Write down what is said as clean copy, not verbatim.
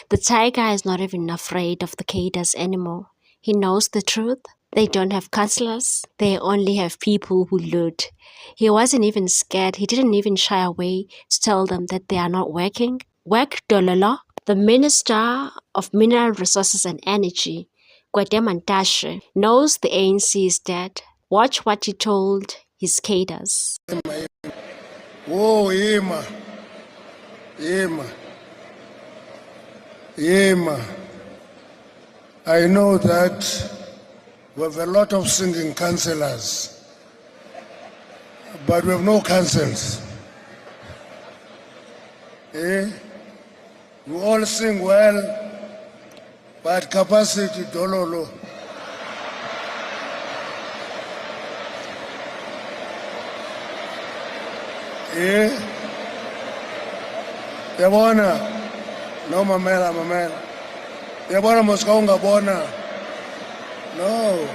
The tiger is not even afraid of the cadres anymore. He knows the truth. They don't have counselors. They only have people who loot. He wasn't even scared. He didn't even shy away to tell them that they are not working. Work Dololo, the Minister of Mineral Resources and Energy, Gwede Mantashe, knows the ANC is dead. Watch what he told his cadres. Whoa, Yema. I know that we have a lot of singing councillors, but we have no councils. We all sing well, but capacity dololo. Yabona, no mamela. Yabona muska ungabona. No.